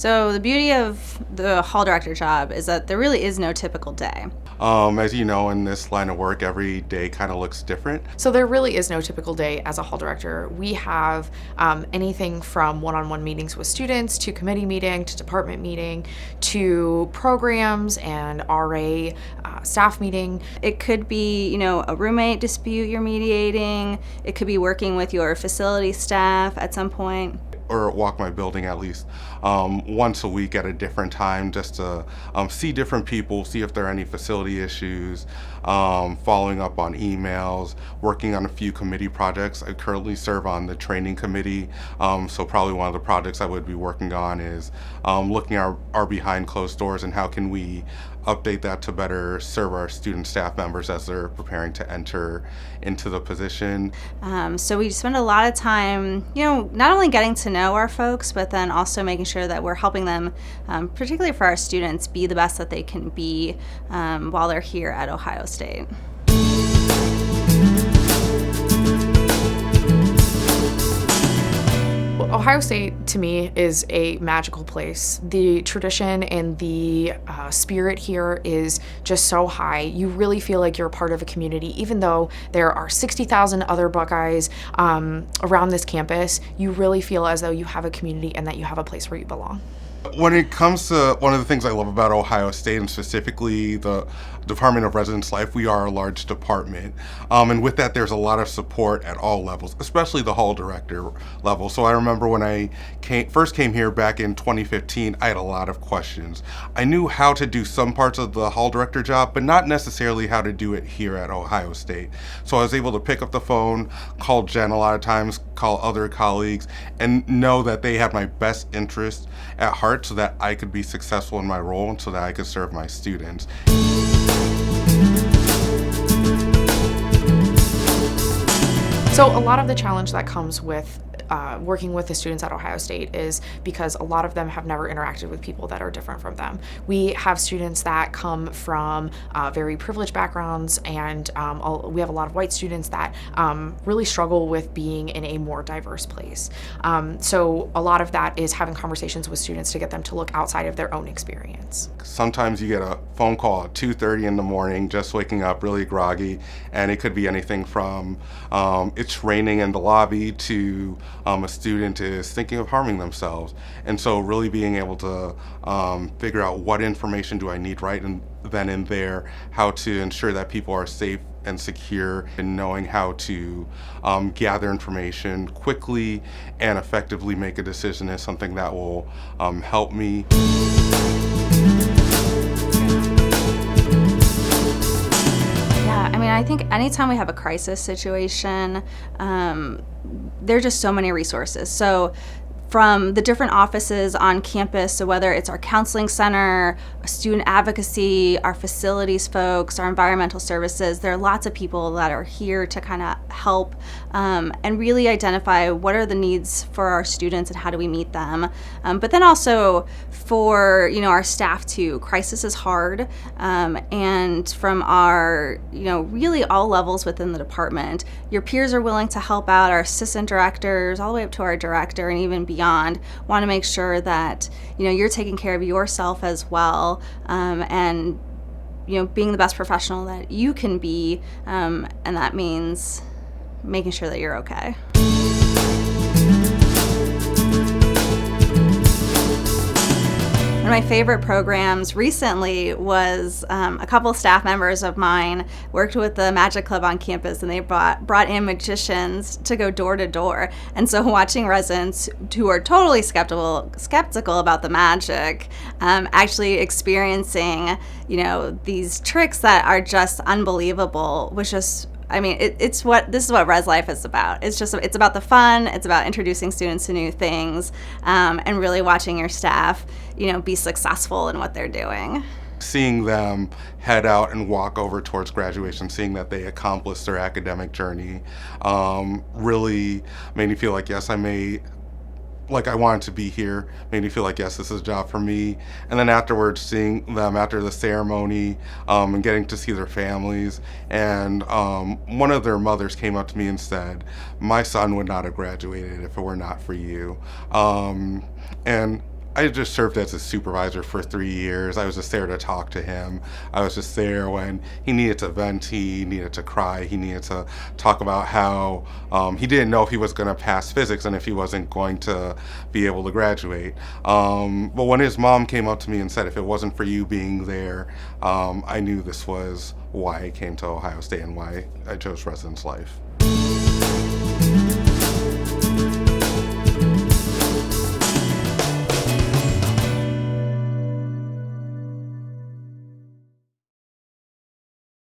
So the beauty of the hall director job is that there really is no typical day. As you know, in this line of work, every day kind of looks different. So there really is no typical day as a hall director. We have anything from one-on-one meetings with students to committee meeting to department meeting to programs and RA staff meeting. It could be, a roommate dispute you're mediating. It could be working with your facility staff at some point. Or walk my building at least once a week at a different time, just to see different people, see if there are any facility issues, following up on emails, working on a few committee projects. I currently serve on the training committee, so probably one of the projects I would be working on is looking at our behind closed doors and how can we update that to better serve our student staff members as they're preparing to enter into the position. So we spend a lot of time, not only getting to know our folks, but then also making sure that we're helping them, particularly for our students, be the best that they can be while they're here at Ohio State. Ohio State, to me, is a magical place. The tradition and the spirit here is just so high. You really feel like you're a part of a community. Even though there are 60,000 other Buckeyes around this campus, you really feel as though you have a community and that you have a place where you belong. When it comes to one of the things I love about Ohio State, and specifically the Department of Residence Life, we are a large department. And with that, there's a lot of support at all levels, especially the hall director level. So I remember when I first came here back in 2015, I had a lot of questions. I knew how to do some parts of the hall director job, but not necessarily how to do it here at Ohio State. So I was able to pick up the phone, call Jen a lot of times, call other colleagues, and know that they had my best interest at heart so that I could be successful in my role and so that I could serve my students. So a lot of the challenge that comes with working with the students at Ohio State is because a lot of them have never interacted with people that are different from them. We have students that come from very privileged backgrounds, and we have a lot of white students that really struggle with being in a more diverse place. So a lot of that is having conversations with students to get them to look outside of their own experience. Sometimes you get a phone call at 2:30 in the morning, just waking up really groggy, and it could be anything from it's raining in the lobby to a student is thinking of harming themselves. And so really being able to figure out what information do I need right and then in there, how to ensure that people are safe and secure, and knowing how to gather information quickly and effectively make a decision is something that will help me. I think anytime we have a crisis situation, there are just so many resources. So from the different offices on campus, so whether it's our counseling center, student advocacy, our facilities folks, our environmental services, there are lots of people that are here to kind of help and really identify what are the needs for our students and how do we meet them. But then also for our staff too, crisis is hard, and from our really all levels within the department, your peers are willing to help out. Our assistant directors, all the way up to our director, and even beyond, want to make sure that you're taking care of yourself as well, and being the best professional that you can be, and that means making sure that you're okay. One of my favorite programs recently was a couple of staff members of mine worked with the Magic Club on campus, and they brought in magicians to go door to door. And so watching residents who are totally skeptical about the magic, actually experiencing these tricks that are just unbelievable was just, this is what Res Life is about. It's about the fun. It's about introducing students to new things, and really watching your staff, be successful in what they're doing. Seeing them head out and walk over towards graduation, seeing that they accomplished their academic journey, really made me feel like, yes, I wanted to be here, made me feel like, yes, this is a job for me. And then afterwards, seeing them after the ceremony, and getting to see their families. And one of their mothers came up to me and said, "My son would not have graduated if it were not for you." And I just served as a supervisor for 3 years. I was just there to talk to him. I was just there when he needed to vent, he needed to cry, he needed to talk about how he didn't know if he was going to pass physics and if he wasn't going to be able to graduate. But when his mom came up to me and said, if it wasn't for you being there, I knew this was why I came to Ohio State and why I chose residence life.